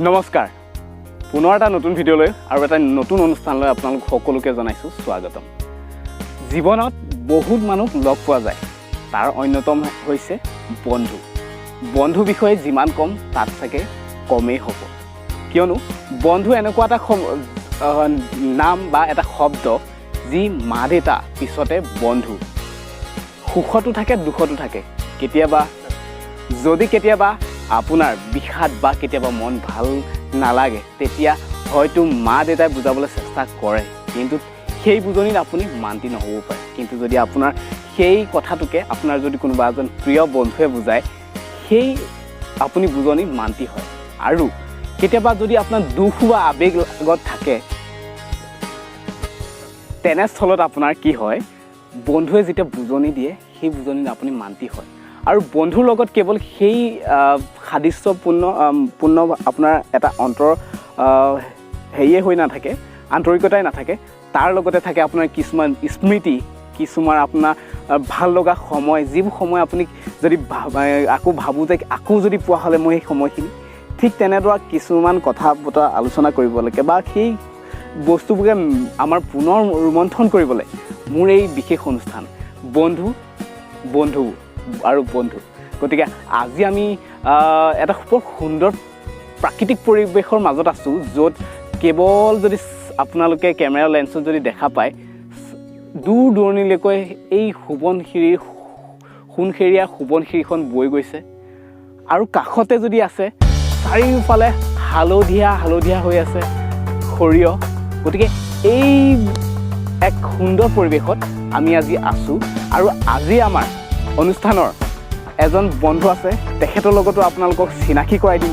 নমস্কাৰ পুনৰ এটা নতুন ভিডিঅ'লৈ আৰু এটা নতুন অনুষ্ঠানলৈ আপোনালোক সকলোকে জনাইছোঁ স্বাগতম। জীৱনত বহুত মানুহ লগ পোৱা যায়, তাৰ অন্যতম হৈছে বন্ধু। বন্ধু বিষয়ে যিমান কম তাত চাগে কমেই হ'ব, কিয়নো বন্ধু এনেকুৱা এটা নাম বা এটা শব্দ যি মা দেউতা পিছতে বন্ধু। সুখতো থাকে দুখতো থাকে। যদি কেতিয়াবা আপোনাৰ বিষাদ বা কেতিয়াবা মন ভাল নালাগে তেতিয়া হয়তো মা দেউতাই বুজাবলৈ চেষ্টা কৰে, কিন্তু সেই বুজনিত আপুনি মান্তি নহ'ব পাৰে। কিন্তু যদি আপোনাৰ সেই কথাটোকে আপোনাৰ যদি কোনোবা এজন প্ৰিয় বন্ধুৱে বুজায়, সেই আপুনি বুজনিত মান্তি হয়। আৰু কেতিয়াবা যদি আপোনাৰ দুখ বা আৱেগত থাকে, তেনেস্থলত আপোনাৰ কি হয়, বন্ধুৱে যেতিয়া বুজনি দিয়ে সেই বুজনিত আপুনি মান্তি হয়। আৰু বন্ধুৰ লগত কেৱল সেই সাদৃশ্যপূৰ্ণ আপোনাৰ এটা হেৰিয়ে হৈ নাথাকে, আন্তৰিকতাই নাথাকে, তাৰ লগতে থাকে আপোনাৰ কিছুমান স্মৃতি, কিছুমান আপোনাৰ ভাল লগা সময়, যিবোৰ সময় আপুনি যদি আকৌ ভাবোঁ যে আকৌ যদি পোৱা হ'লে মই সেই সময়খিনি, ঠিক তেনেদৰে কিছুমান কথা বতৰা আলোচনা কৰিব লাগে বা সেই বস্তুবোৰে আমাৰ পুনৰ ৰোমন্থন কৰিবলৈ মোৰ এই বিশেষ অনুষ্ঠান বন্ধু আৰু বন্ধু। গতিকে আজি আমি এটা বৰ সুন্দৰ প্ৰাকৃতিক পৰিৱেশৰ মাজত আছোঁ, য'ত কেৱল যদি আপোনালোকে কেমেৰা লেন্সত যদি দেখা পায়, দূৰ দূৰণিলৈকৈ এই সোণসেৰীয়া সোৱণশিৰিখন বৈ গৈছে। আৰু কাষতে যদি আছে চাৰিওফালে হালধীয়া হৈ আছে সৰিয়হ। গতিকে এই এক সুন্দৰ পৰিৱেশত আমি আজি আছোঁ। আৰু আজি আমাৰ অনুষ্ঠানৰ এজন বন্ধু আছে, তেখেতৰ লগতো আপোনালোকক চিনাকি কৰাই দিম,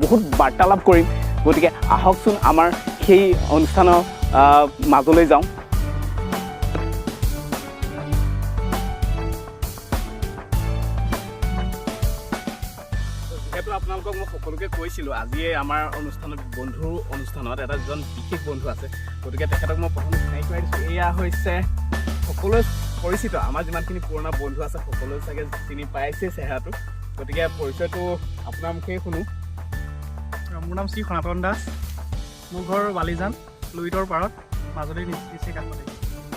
বহুত বাৰ্তালাপ কৰিম। গতিকে আহকচোন আমাৰ সেই অনুষ্ঠানৰ মাজলৈ যাওঁ। যিহেতু আপোনালোকক মই সকলোকে কৈছিলোঁ, আজিয়ে আমাৰ বন্ধুৰ অনুষ্ঠানত এজন বিশেষ বন্ধু আছে। গতিকে তেখেতক মই প্ৰথমে চিনাকি কৰাই দিছোঁ। এয়া হৈছে সকলোৱে পৰিচিত, আমাৰ যিমানখিনি পুৰণা বন্ধু আছে সকলোৱে চাগে চিনি পাইছে চেহেৰাটো। গতিকে পৰিচয়টো আপোনাৰ মুখেই শুনো। মোৰ নাম শ্ৰী সনাতন দাস, মোৰ ঘৰ বালিজান, লুইটৰ পাৰত, মাজুলী ডিষ্ট্ৰিক্ট কাষতে।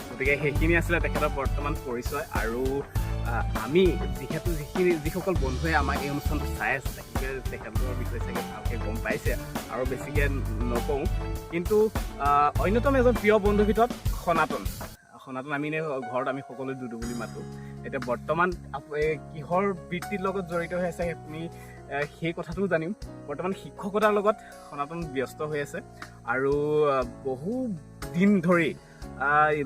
গতিকে সেইখিনি আছিলে তেখেতৰ বৰ্তমান পৰিচয়। আৰু আমি যিসকল বন্ধুৱে আমাক এই অনুষ্ঠানটো চাই আছে, তেখেতৰ বিষয়ে চাগে ভালকৈ গম পাইছে আৰু বেছিকৈ নকওঁ। কিন্তু অন্যতম এজন প্ৰিয় বন্ধুৰ ভিতৰত সনাতন আমি ঘৰত আমি সকলোৱে দুদু বুলি মাতোঁ। এতিয়া বৰ্তমান কিহৰ বৃত্তিৰ লগত জড়িত হৈ আছে আপুনি সেই কথাটোও জানিম। বৰ্তমান শিক্ষকতাৰ লগত সনাতন ব্যস্ত হৈ আছে আৰু বহু দিন ধৰি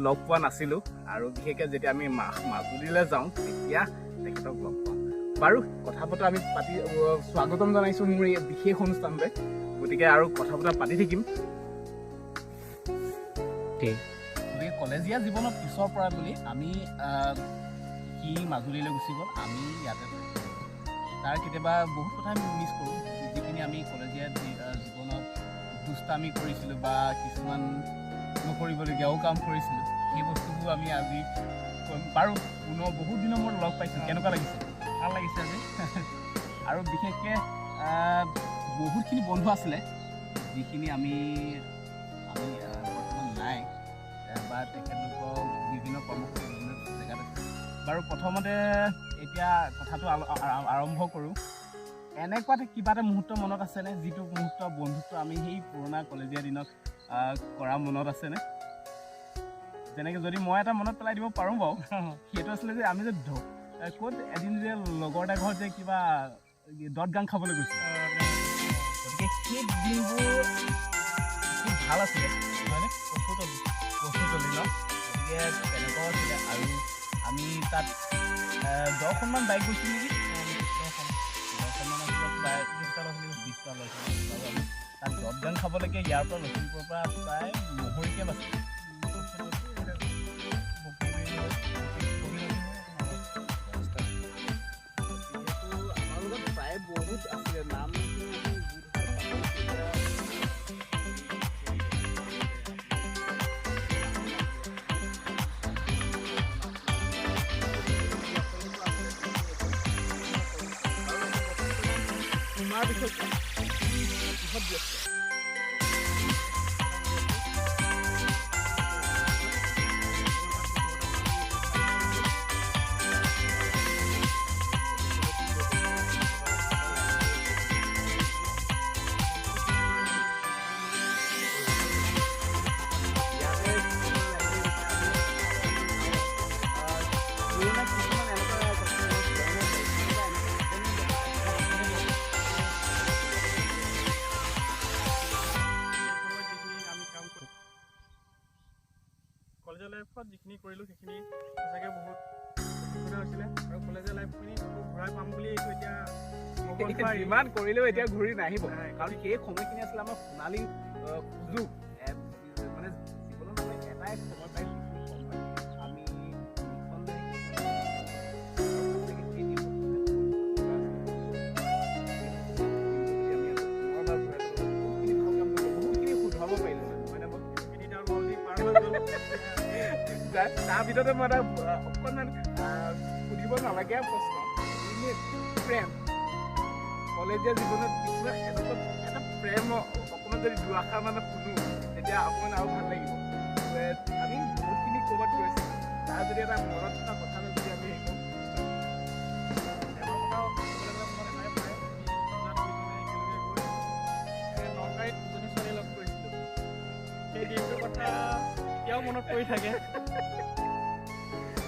লগ পোৱা নাছিলোঁ। আৰু বিশেষকৈ যেতিয়া আমি মাজুলীলৈ যাওঁ তেতিয়া তেখেতক লগ পাওঁ। বাৰু কথা বতৰা আমি পাতি স্বাগতম জনাইছোঁ মোৰ এই বিশেষ অনুষ্ঠানলৈ। গতিকে আৰু কথা বতৰা পাতি থাকিম। গতিকে কলেজীয়া জীৱনৰ পিছৰ পৰা বুলি আমি সি মাজুলীলৈ গুচি গ'ল, আমি ইয়াতে তাৰ কেতিয়াবা বহুত কথা আমি মিছ কৰোঁ, যিখিনি আমি কলেজীয়া জীৱনত দুষ্টামি কৰিছিলোঁ বা কিছুমান নকৰিবলগীয়াও কাম কৰিছিলোঁ, সেই বস্তুবোৰ আমি আজি বাৰু বহুত দিনৰ মূৰত লগ পাইছোঁ। কেনেকুৱা লাগিছে? ভাল লাগিছে আজি। আৰু বিশেষকৈ বহুতখিনি বন্ধু আছিলে যিখিনি আমি বৰ্তমান নাই বা তেখেতলোকৰ বিভিন্ন কৰ্মসূচী বিভিন্ন জেগাত আছে। বাৰু প্ৰথমতে এতিয়া কথাটো আৰম্ভ কৰোঁ। এনেকুৱা কিবা এটা মুহূৰ্ত মনত আছেনে, যিটো মুহূৰ্ত বন্ধুত্ব আমি সেই পুৰণা কলেজীয়া দিনত কৰা মনত আছেনে? যেনেকৈ যদি মই এটা মনত পেলাই দিব পাৰোঁ বাৰু, সেইটো আছিলে যে আমি যে ক'ত এদিন যে লগৰ এটা ঘৰত যে কিবা দত গান খাবলৈ গৈছিলোঁ। গতিকে সেই দিনবোৰ খুব ভাল আছিলে, হয়নে? কচুতলি ন? গতিকে তেনেকুৱাও আছিলে। আৰু আমি তাত 10খনমান বাইক গৈছিলোঁ নেকি? 10খনমান আছিলে, প্ৰায় 20টা লৈছিলোঁ। আৰু আমি তাত দত গান খাবলৈকে ইয়াৰ পৰা লখিমপুৰৰ পৰা প্ৰায় মহৰিকে বাছিলোঁ। আমাৰ লগত প্ৰায় বহুত আছিলে নাম। তোমাৰ বিষয়ে ঘূৰাই পাম বুলি এইটো এতিয়া ক'ব নোৱাৰি। যিমান কৰিলেও এতিয়া ঘূৰি নাহিব, কাৰণ সেই সময়খিনি আছিলে আমাৰ সোণালী সুযোগ। মানে জীৱনত মানে এটাই সময় পাইছোঁ, আমি তাৰ ভিতৰতে মই এটা অকণমান সুধিব নালাগে প্ৰশ্ন, প্ৰেম কলেজীয়া জীৱনত কিছুমান এনেকুৱা এটা প্ৰেম অকণমান যদি দুআষাৰ মানে শুনো তেতিয়া অকণমান আৰু ভাল লাগিব। আমি বহুতখিনি ক'ৰবাত গৈছোঁ, তাৰ যদি এটা মনত থকা কথা যদি আমি হেৰি কৰোঁ, নগাঁৱত দুজনী ছোৱালী লগ কৰিছিলোঁ, সেই দিনটোৰ কথা এতিয়াও মনত পৰি থাকে।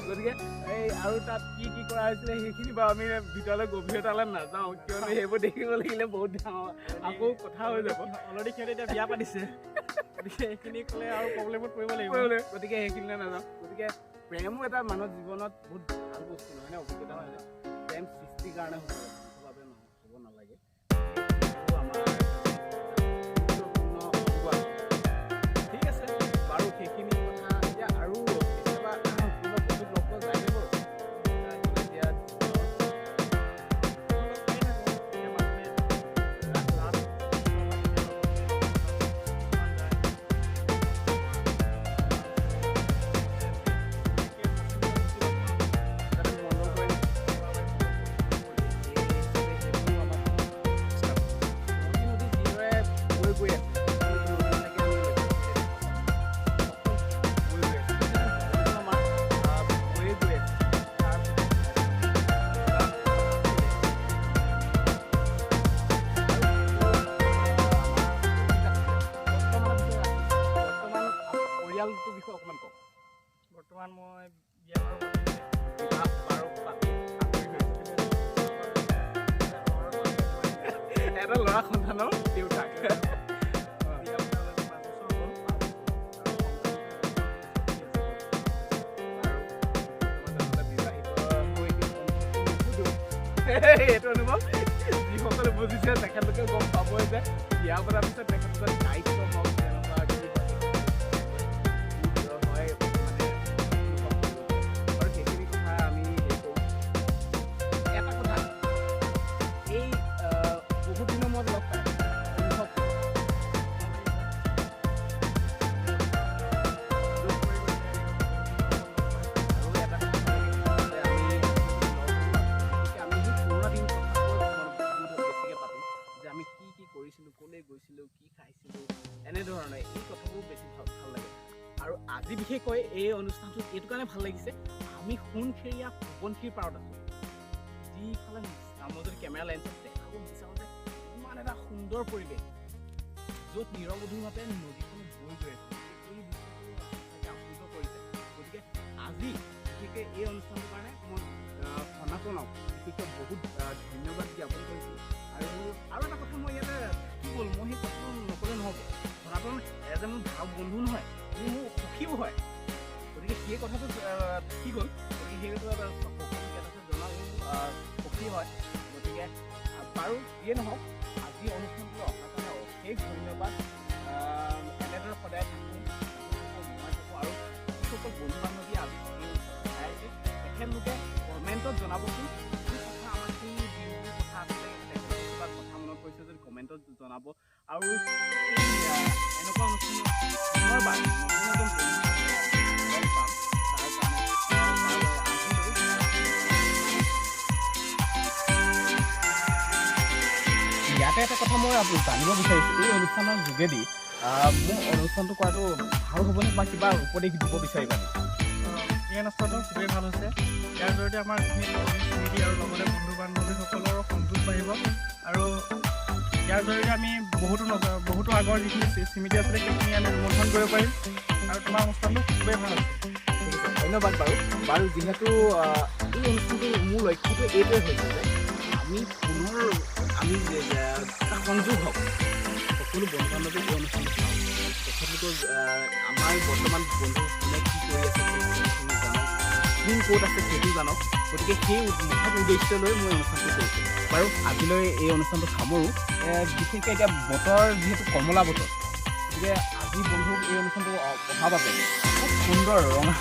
গতিকে এই আৰু তাত কি কি কৰা হৈছিলে সেইখিনি বাৰু আমি ভিতৰলৈ গভীৰতালৈ নাযাওঁ, কিয়নো সেইবোৰ দেখিব লাগিলে বহুত ডাঙৰ আকৌ কথা হৈ যাব। অলৰেডি সিহঁতে এতিয়া বিয়া পাতিছে, গতিকে সেইখিনি ক'লে আৰু প্ৰব্লেমত পৰিব লাগিব। গতিকে সেইখিনিলৈ নাযাওঁ। গতিকে প্ৰেমো এটা মানুহৰ জীৱনত বহুত ভাল বস্তু নহয় নে, অভিজ্ঞতা হয় নে? প্ৰেম সৃষ্টিৰ কাৰণে হ'ব লাগে, ভাৱে হ'ব নালাগে। ঠিক আছে বাৰু, সেইখিনি কথা এতিয়া আৰু কেতিয়াবা বহুত লগ পোৱা যায় নে বাৰু? এতিয়া বৰ্তমান মই বিয়া এটা ল'ৰা সন্তানৰ দেউতাক। এইটো অনুভৱ যিসকলে বুজিছে তেখেতলোকে গম পাবই যে বিয়া পতাৰ পিছত তেখেতলোকৰ দায়িত্ব হওক তেনেকুৱা হয় মানে আৰু সেইখিনি কথা আমি হেৰি কৰোঁ। এটা কথা এই বহুত দিনৰ মূৰত লগ পাই অনুভৱ কৰোঁ। আৰু এটা কথা যে আমি পুৰণা দিন বেছিকৈ পাতোঁ যে আমি কি কি কৰিছিলোঁ, ক'লৈ গৈছিলোঁ, কি খাইছিলোঁ, এনেধৰণে এই কথাবোৰ বেছি ভাল লাগে। আৰু আজি বিশেষকৈ এই অনুষ্ঠানটোত এইটো কাৰণে ভাল লাগিছে, আমি সোণখেৰীয়া সোৱণশিৰিৰ পাৰত আছোঁ। যিফালে মই যদি কেমেৰা লেন্সত দেখাব বিচাৰোঁ যে ইমান এটা সুন্দৰ পৰিৱেশ, য'ত নিৰৱধিকভাৱে নদীখন বৈ গৈ আছে, এই দৃশ্যটো আপ্লুত কৰিছে। গতিকে আজি বিশেষকৈ এই অনুষ্ঠানটোৰ কাৰণে মই সনাতনক বিশেষকৈ বহুত ধন্যবাদ জ্ঞাপন কৰিছোঁ। আৰু এটা কথা মই ইয়াতে কি হ'ল, মই সেই কথাটো নক'লে নহ'ব। সনাতন এজ মোৰ ভাল বন্ধু নহয়, সি মোৰ সখীও হয়। গতিকে সেই কথাটো কি হ'ল, গতিকে সেইটো এটা জনালোঁ সখী হয়। গতিকে বাৰু যিয়ে নহওক, আজি অনুষ্ঠানটো অহাৰ কাৰণে অশেষ ধন্যবাদ। এনেদৰে সদায় থাকোঁ, মই থাকোঁ আৰু যিসকল বন্ধু বান্ধৱী আজি এই অনুষ্ঠানটো চাই আছে তেখেতলোকে কমেণ্টত জনাবচোন কি কথা আমাৰ সেই দিনটোৰ কথা আছিলে, তেখেতলোকৰ কিবা কথা মনত পৰিছে যদি কমেণ্টত জনাব। আৰু এনেকুৱা অনুষ্ঠানত পুনৰবাৰ নতুন এজন বন্ধু লগ পাম, তাৰ কাৰণে ইয়াতে এটা কথা মই জানিব বিচাৰিছোঁ, এই অনুষ্ঠানৰ যোগেদি মোৰ অনুষ্ঠানটো কৰাটো ভাল হ'বনে বা কিবা উপদেশ দিব বিচাৰিবা নেকি? এই অনুষ্ঠানটো খুবেই ভাল হৈছে। ইয়াৰ জৰিয়তে আমাৰ যিখিনি স্মৃতি আৰু লগতে বন্ধু বান্ধৱীসকলৰ সংযোগ বাঢ়িব, আৰু ইয়াৰ জৰিয়তে আমি বহুতো আগৰ যিখিনি স্মৃতি আছিলে সেইখিনি আমি ৰোমন্থন কৰিব পাৰিম, আৰু তোমাৰ অনুষ্ঠানটো খুবেই ভাল হৈছে। ঠিক আছে, ধন্যবাদ বাৰু যিহেতু এই অনুষ্ঠানটো মোৰ লক্ষ্যটো এইটোৱে হৈছে যে আমি এটা সংযোগ হওক, সকলো বন্ধু বান্ধৱী এই অনুষ্ঠানটো চাওঁ, তেখেতলোকৰ আমাৰ বৰ্তমান বন্ধু কোনে কি কৰি আছে সেইখিনি জনাওঁ, কোন ক'ত আছে সেইটো জানক গতিকে সেই মহৎ উদ্দেশ্য লৈ মই অনুষ্ঠানটো কৰিছোঁ বাৰু আজিলৈ এই অনুষ্ঠানটো সামৰোঁ বিশেষকৈ এতিয়া বতৰ যিহেতু কমলা বতৰ গতিকে আজি বন্ধুক এই অনুষ্ঠানটো অহাৰ বাবে খুব সুন্দৰ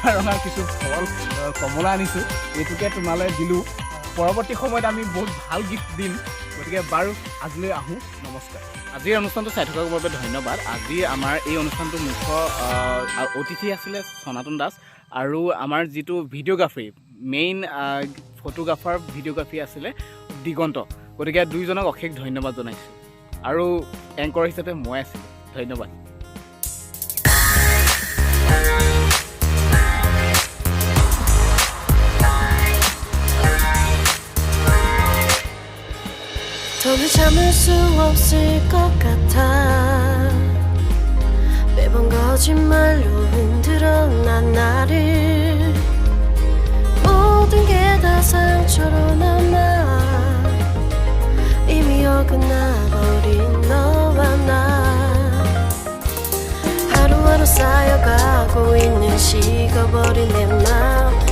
ৰঙা কিছু ফল কমলা আনিছোঁ এইটোকে তোমালৈ দিলোঁ পৰৱৰ্তী সময়ত আমি বহুত ভাল গিফ্ট দিম গতিকে বাৰু আজিলৈ আহোঁ নমস্কাৰ আজিৰ অনুষ্ঠানটো চাই থকাৰ বাবে ধন্যবাদ আজি আমাৰ এই অনুষ্ঠানটো মুখ্য অতিথি আছিলে সনাতন দাস আৰু আমাৰ যিটো ভিডিঅ'গ্ৰাফী মেইন ফটোগ্ৰাফাৰ ভিডিঅ'গ্ৰাফী আছিলে দিগন্ত গতিকে দুইজনক অশেষ ধন্যবাদ জনাইছোঁ আৰু এংকৰ হিচাপে মই আছিলোঁ ধন্যবাদ 더는 참을 수 없을 것 같아 매번 거짓말로 흔들어 난 나를 모든 게 다 상처로 남아 이미 어긋나버린 너와 나 하루하루 쌓여가고 있는 식어버린 내 맘